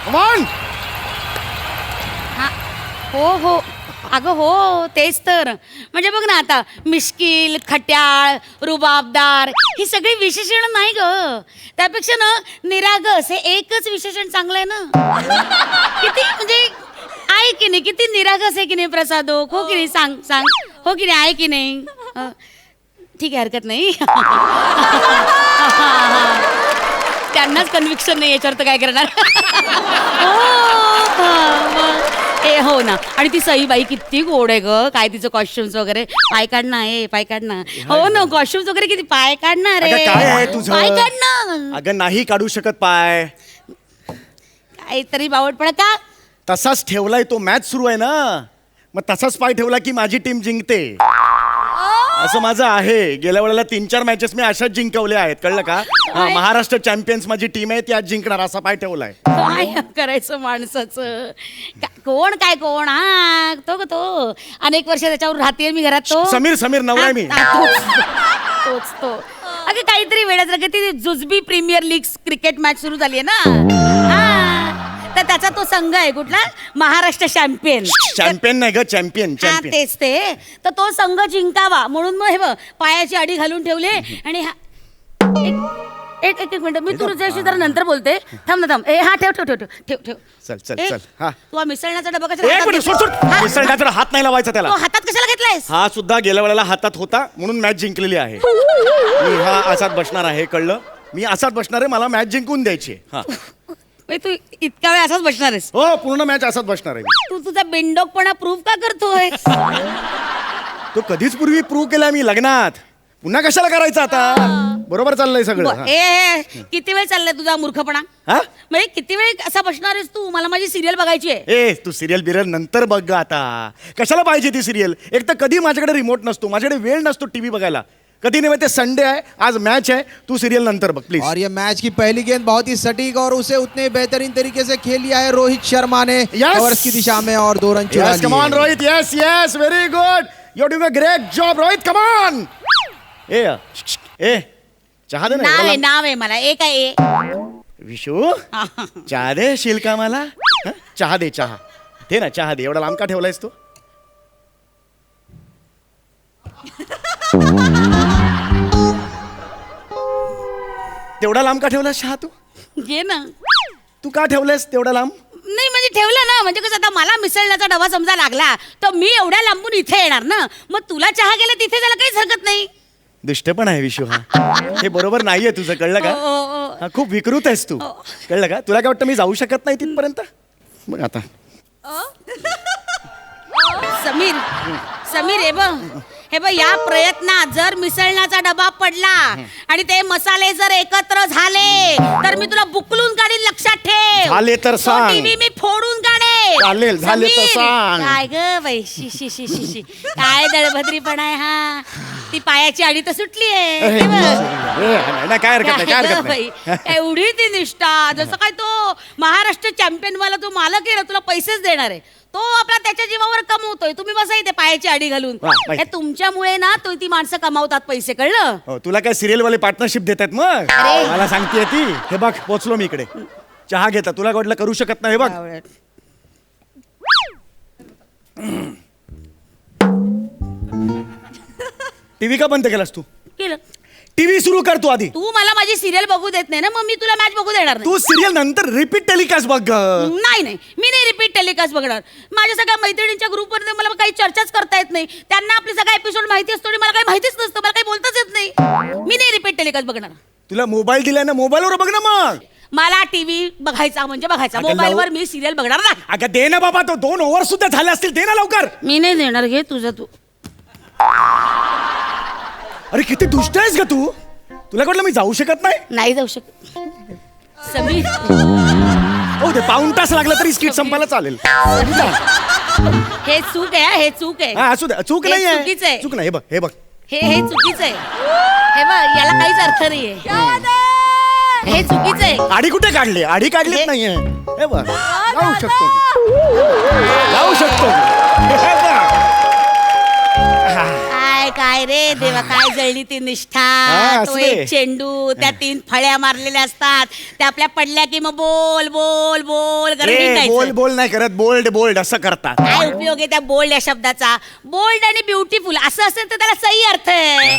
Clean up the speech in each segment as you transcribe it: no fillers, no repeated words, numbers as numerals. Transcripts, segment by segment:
Come on. हो अगं हो तेच तर. म्हणजे बघ ना आता मिश्किल, खट्याळ, रुबाबदार ही सगळी विशेषण नाही ग. त्यापेक्षा ना निरागस हे एकच विशेषण चांगलं आहे ना. किती म्हणजे आहे की नाही, किती निरागस आहे की नाही प्रसाद हो की नाही, सांग सांग हो की नाही, आहे की नाही. ठीक आहे हरकत नाही. त्यांनाच कन्व्हिक्शन नाही याच्यावर तर काय करणार. हो ना. आणि ती सईबाई किती गोड आहे ग. काय तिचं कॉस्ट्युम्स वगैरे. पाय काढणं आहे, पाय काढणं. हो ना कॉस्ट्युम्स वगैरे किती. पाय काढणार आहे, काय आहे तुझं. पाय काढणं. अगं नाही काढू शकत पाय. काहीतरी बावटपणा का. तसाच ठेवलाय तो. मॅच सुरू आहे ना, मग तसाच पाय ठेवला की माझी टीम जिंकते. असं माझं आहे. गेल्या वेळेला 3-4 मॅचेस मी अशाच जिंकवल्या आहेत, कळलं का. महाराष्ट्र चॅम्पियन्स माझी टीम आहे, ती आज जिंकणार असा पाय ठेवलाय. काय करायचं माणसाचं. कोण काय कोण. हा तो अनेक वर्ष त्याच्यावर राहते मी घरात. तो समीर नवरा आहे मी. तोच तो. अगं काहीतरी वेळात ती जुजबी प्रीमियर लीग क्रिकेट मॅच सुरू झाली आहे ना. तर त्याचा तो संघ आहे कुठला, महाराष्ट्र चॅम्पियन नाही ग, चॅम्पियन. तेच ते. तर तो संघ जिंकावा म्हणून मग हे बघ पायाची अडी घालून ठेवले. आणि एक मिनिट मी तुझ्याशी जरा नंतर बोलते. थांब ना थांब. हा ठेव. चल हा. तू मिसळण्याचा डबा कशाला हात नाही लावायचा त्याला. हातात कशाला घेतलायस. हा सुद्धा गेल्या वेळेला हातात होता म्हणून मॅच जिंकलेली आहे. मी हा असाच बसणार आहे, कळलं. मी असाच बसणार आहे, मला मॅच जिंकून द्यायची. हा तू इतका वेळ असाच बसणार आहेस. हो पूर्ण मॅच असाच बसणार आहे. तू तुझा बिनडोकपणा प्रूव्ह का करतोय. तो कधीच पूर्वी प्रूव्ह केला मी लग्नात. पुन्हा कशाला करायचं आता. बरोबर चाललंय सगळं. किती वेळ चाललाय तुझा मूर्खपणा. म्हणजे किती वेळ असा बसणार आहेस तू. मला माझी सिरियल बघायची आहे. तू सिरियल बिरियल नंतर बघ ग आता. कशाला पाहिजे ती सिरियल. एक तर कधी माझ्याकडे रिमोट नसतो, माझ्याकडे वेळ नसतो टीव्ही बघायला. कधी नहीं. ते संडे है, आज मैच है, तू सीरियल नंतर बघ प्लीज. और ये मैच की पहली गेंद बहुत ही सटीक और उसे उतने बेहतरीन तरीके से खेल लिया है रोहित शर्मा ने. कवर्स की दिशा में और 2 रन चुरा लिए. Come on Rohit. Yes very good. You are doing a great job Rohit. Come on. ए चहा दे ना. नाव आहे मला. एक आहे विशू. चहा दे शिल्का मला. चहा दे दे ना. चहा दे. एवढा लांब का ठेवलायस तू. तेवढा लांब का ठेवलास चहा तू. घे ना. तू का ठेवलास तेवढा लांब. नाही म्हणजे ठेवला ना. म्हणजे कसं आता मला मिसळण्याचा डबा समजा लागला तर मी एवढ्या लांबून इथे येणार ना. मग तुला चहा गेला तिथे त्याला काहीच हरकत नाही. दुष्ट पण आहे विशू. हा हे बरोबर नाहीये तुझं, कळलं का. हा खूप विकृत आहेस तू, कळलं का. तुला काय वाटतं मी जाऊ शकत नाही तिथपर्यंत. मग आता समीर हे बघ या प्रयत्नात जर मिसळण्याचा डबा पडला आणि ते मसाले जर एकत्र झाले तर मी तुला बुकलून काढीन, लक्षात ठेव. झाले तर सांग. टीव्ही मी फोडून काढेल. झाले तर सांग. काय ग बाई शी काय दळभद्रीपणा आहे हा. ती पायाची अडी तर सुटली आहे. काय हरकत नाही. एवढी ती निष्ठा. जसं काय तो महाराष्ट्र चॅम्पियन वाला तो मालक आहे ना, तुला पैसेच देणार आहे. तो आपला त्याच्या जीवावर कमवतोय. तुम्ही बसा इथे पायाची अडी घालून. हे तुमच्यामुळे ना तो ती माणसं कमावतात पैसे, कळलं. तुला काय सिरियल वाले पार्टनरशिप देतात मग. मला सांगते ती. हे बघ पोचलो मी इकडे. चहा घेता. तुला वाटलं करू शकत नाही. हे बघ टीव्ही का बंद केलास तू. केलं. टीव्ही सुरू कर तू आधी. तू मला माझी सिरियल बघू देत नाही ना, मग मी तुला मॅच बघू देणार नाही. तू सिरियल नंतर रिपीट टेलिकास्ट बघ. नाही मी नाही रिपीट टेलिकास्ट बघणार. माझ्या सगळ्या मैत्रिणींच्या ग्रुपवर मला काही चर्चाच करता येत नाही. त्यांना आपली सगळा एपिसोड माहिती असतो आणि मला काही माहितीच नसतं. मला काही बोलताच येत नाही. मी नाही रिपीट टेलिकास्ट बघणार. तुला मोबाईल दिलाय ना, मोबाईलवर बघ ना. मग मला टीव्ही बघायचा म्हणजे बघायचा. मोबाईलवर मी सिरियल बघणार नाही. अगं दे ना बाबा. तो 2 ओव्हर सुद्धा झाले असतील. दे ना लवकर. मी नाही देणार. घे तुझं तू. अरे किती दुष्ट आहेस का तू. तुला वाटलं मी जाऊ शकत नाही. नाही जाऊ शकत समीर. हो ते 1 तास लागला तरी स्किट संपायला चालेल. हे चूक आहे. हे चूक आहे. असू दे. चूक नाही आहे. चुकीचं आहे. चूक नाही. हे बघ हे चुकीचं आहे. हे बघ याला काहीच अर्थ नाहीये. हे चुकीचं आहे. आडी कुठे काढली. आडी काढलीच नाहीये. हे बघ जाऊ शकतो. काय काय रे देवा, काय जळली ती निष्ठा. तो असू दे. एक चेंडू, त्या 3 फळ्या मारलेल्या असतात, त्या आपल्या पडल्या की मग बोल बोल बोल करत हिंडायचं. बोल बोल नाही करत, बोल्ड बोल्ड असं करतात. काय उपयोग आहे त्या बोल्ड या शब्दाचा? बोल्ड आणि ब्युटिफुल असं असेल तर त्याला सही अर्थ आहे.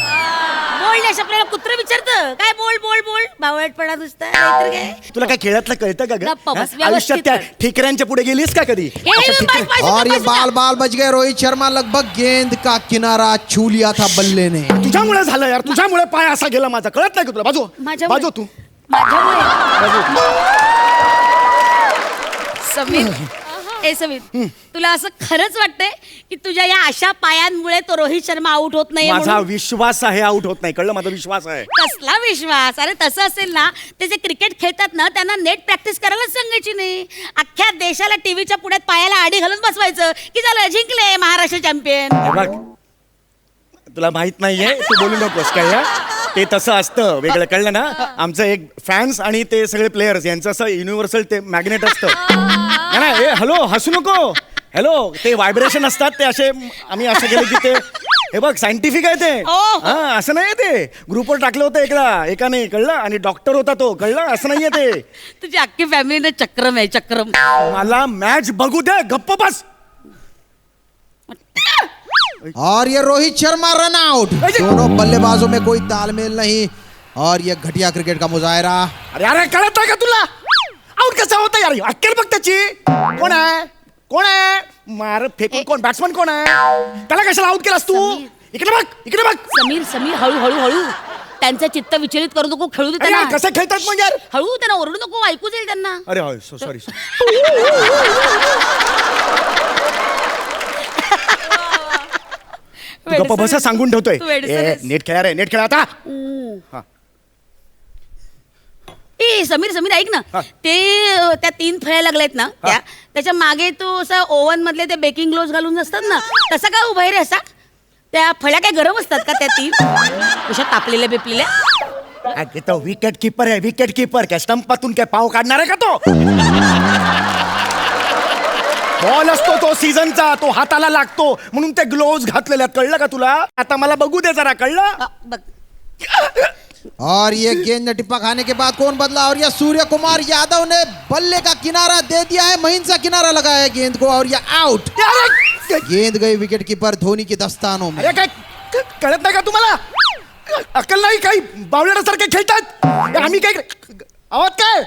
बोल्ड या शब्दाला कुत्र विचारतं काय बोल बोल बोल, बावळटपणा नुसता, नाहीतर काय. तुला काय खेळातलं कळतं का ग? गप्प बस, हा? व्यवस्थित आयुष्यात त्या कर. ठिकऱ्यांच्या पुढे गेलीस का कधी? हे, असं हे, ठिकरे- पाय- और ये बाल बाल बच गए। रोहित शर्मा लगभग गेंद का किनारा छू लिया था बल्ले ने। तुझ्यामुळे झालं यार, तुझ्यामुळे पाय असा गेला माझा. कळत नाही का तुला? बाजू माझ्यामुळे- बाजू तू माझ्यामुळे समीर, ए समीर, तुला असं खरंच वाटतंय की तुझ्या या अशा पायांमुळे तो रोहित शर्मा आउट होत नाही? माझा विश्वास आहे, आउट होत नाही. कळलं? माझा विश्वास आहे. कसला विश्वास? अरे तसं असेल ना, ते जे क्रिकेट खेळतात ना त्यांना नेट प्रॅक्टिस करायलाच सांगायची नाही. अख्ख्या देशाला टीव्हीच्या पुढ्यात पायाला आडी घालून बसवायचं की झालं, जिंकले महाराष्ट्र चॅम्पियन. हे बघ, तुला माहित नाहीये, तू बोलू नकोस काय या? ते तसं असतं वेगळं. कळलं ना? आमचं एक फॅन्स आणि ते सगळे प्लेयर्स यांचं असं युनिव्हर्सल ते मॅग्नेट असतं. नाही, नाही, ए हॅलो, हसू नको. हॅलो, ते व्हायब्रेशन असतात ते असे. आम्ही असं केलं की ते, हे बघ सायंटिफिक आहे ते. हा, असं नाही ते. ग्रुपवर टाकलं होतं एकाने. कळलं? आणि डॉक्टर होता तो. कळलं? असं नाहीये ते. तुझी अख्खी फॅमिलीने चक्रम आहे, चक्रम. मला मॅच बघू दे, गप्प बस. और ये रोहित शर्मा रन आउट। दोनों बल्लेबाजों में कोई तालमेल नहीं और ये घटिया क्रिकेट का मुजाहरा। अरे अरे, कळत नाही का तुला? आउट कसा होता यार? अक्कल बघ त्याची. कोण आहे? कोण आहे? मार फेकून कोण? बॅट्समन कोण आहे? त्याला कशाला आउट केलास तू? समीर. इकडे बघ, इकडे बघ. समीर, समीर, हळू हळू हळू. त्यांचं चित्त विचलित करू नको, खेळू दे अरे यार, त्यांना. कसं खेळतात मग यार? हळू, त्यांना ओरडू नको, ऐकू जाईल त्यांना. अरे सॉरी. गप्पा बसा, सांगून ठेवतोय. तू वेडसरस. नेट खेळा रे, नेट खेळा आता. हा. ए समीर, समीर ऐक ना, हा. ते त्या 3 फळ्या लागल्यात ना, त्याच्या मागे तो असा ओव्हन मधले ते बेकिंग ग्लोव्स घालून असतात ना, तसा काय उभा आहे रे असा? त्या फळ्या काय गरम असतात का त्या 3? कशा तापलेल्या बिपलेल्या? अरे तो विकेट कीपर आहे, विकेट कीपर. काय स्टंपातून काय पाव काढणार आहे का तो? बॉल असतो तो सीझनचा, तो हाताला लागतो म्हणून ते ग्लोव्स घातलेले आहेत. कळलं का तुला? आता मला बघू दे जरा. कळलं? बघ, और ये गेंद ने टिप्पा खाने के बाद कौन बदला? और ये सूर्य कुमार यादव ने बल्ले का किनारा दे दिया है, महीन सा किनारा लगाया है गेंद को और ये आउट। गेंद गई विकेट कीपर धोनी के दस्तानों में। अरे काय कळत नाही का तुम्हाला? अक्कल नाही? काही बावळ्यासारखे खेळतात. आम्ही काय आवाज काय?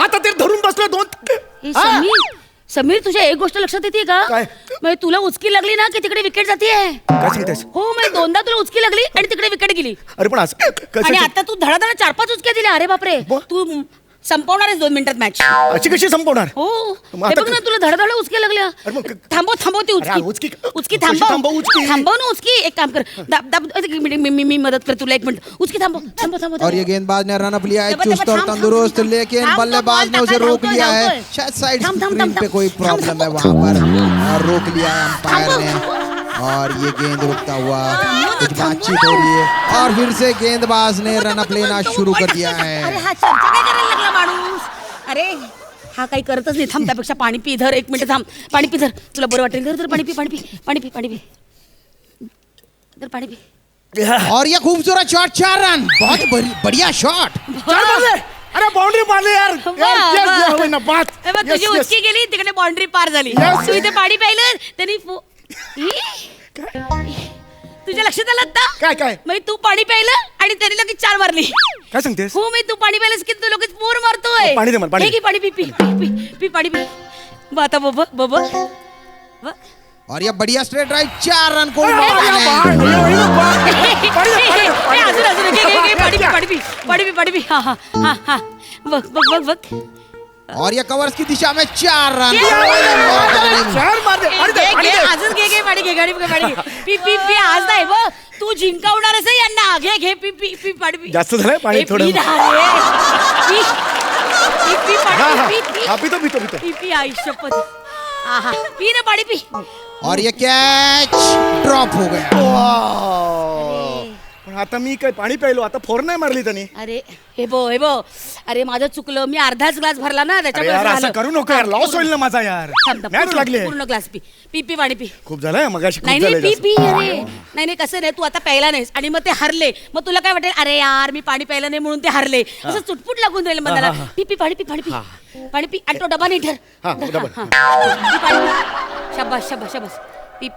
आता ते धरून बसलो 2. ए, समीर, समीर, तुझ्या एक गोष्ट लक्षात येते का? काय? म्हणजे तुला उचकी लागली ना की तिकडे विकेट जाते. काय सांगतेस? हो, म्हणजे 2दा तुला उचकी लागली आणि तिकडे विकेट गेली. अरे पण असं कसं? आणि आता तू धडाधडा 4-5 उचक्या दिल्या. अरे बापरे, ब- तू संपवणार आहेस 2 मिनिटात मॅच. अशी कशी संपवणार? हो, मग हे आता बघ ना, तुला धडाधडा उचक्या लागल्या. अरे मग थांबव ती अरे उचकी. उचकी- उचकी कशी थांबव. थांबव उचकी? थांबव ना उचकी. एक काम कर, दाब दाब, एक मिनिट, मी मदत कर तुला. 1 मिनिट. उचकी थांबव. और ये गेंदबाज ने रन अप लिया है थांब, चुस्त और थांब, तंदुरुस्त, थांब, लेकिन थांब, बल्लेबाज ने थांब, उसे थांब, रोक थांब, लिया थांब, है। थांब, शायद साइड थांब, थांब, स्क्रीन थांब, पे कोई थांब, प्रॉब्लम है थांब, वहां पर और रोक लिया है अंपायर थांब, ने। और ये गेंद रुकता हुआ कुछ बातचीत हो रही है और फिर से गेंदबाज ने रन अप लेना शुरू कर दिया अरे है। हा चर्चा काय करायला लागला माणूस? अरे हा काही करतच नाही. थांब, त्यापेक्षा पाणी पी. धर 1 मिनिट, थांब. पाणी पी, धर. तुला बरं वाटेल. धर पाणी पी. धर पाणी पी. और ये खूबसूरत शॉट, 4 रन, बहुत बढ़िया शॉट। 4 मारले. अरे बाउंड्री मारली यार. वा, वा. बात. ए बघ, तुझी Yes, yes. उचकी गेली, तिकडे बाउंड्री पार झाली. Yes. तू इथे पाणी प्यायलं त्यांनी तुझ्या लक्षात आलं आता? काय? मग तू पाणी प्यायलं आणि त्याने लगेच 4 मारली. काय सांगतेस? हो, मी तू पाणी प्यायलास की तू लगेच 4 मारतोय. पाणी दे मला, पाणी. हे घे, पाणी पी. पाणी पी. बघ आता, बघ. और ये बढ़िया स्ट्रेट ड्राइव, 4 रन को अजून पाणी पी. हा. बघ. और ये कवर्स की दिशा में 4 रन। चार मारले. अजून घे पाणी घे. पी. आज नाही बघ, तू जिंकवणारच आहे यांना. घे पी पाणी पी. जास्त झालंय पाणी ए, थोडं. पी ना रे. पी पाणी पी. हा, पितो. पी आई शपथ. आहा, पी ना पाणी पी. और ये कैच ड्रॉप हो गया। पण आता मी काय पाणी प्यायलो, आता फोर नाही मारली त्यांनी. अरे हे बो अरे माझं चुकलं, मी अर्धाच ग्लास भरला ना अरे त्याच्यामुळे यार असं झालं. करू नका यार, लॉस होईल ना माझा यार. थांब, थांब, मॅच पूर्ण- लागली आहे. पूर्ण ग्लास पी पाणी पी. खूप झालंय मगाशी, खूप नाही नाही झालंय पी जास्त. पी अरे नाही कसं नाही, तू आता प्यायला नाहीस आणि मग ते हरले, मग तुला काय वाटेल, अरे यार मी पाणी प्यायला नाही म्हणून ते हरले, असं चुटपुट लागून राहील मनाला. पी पाणी पी पाणी पी आणि तो डबा नाही ठर. हा, डबा. पी पाणी पी. शाबास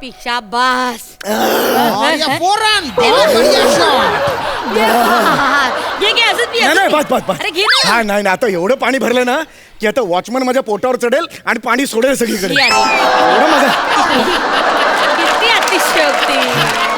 पी शाबास. और ये फौरन बहुत बढ़िया शॉट. घे असंच पी, नाही असंच नाही पी. बस अरे घे ना. हा नाही आता एवढं पाणी भरलं ना की आता वॉचमन माझ्या पोटावर चढेल आणि पाणी सोडेल सगळीकडे. घे अरे. एवढं माझं किती अतिशयोक्ती.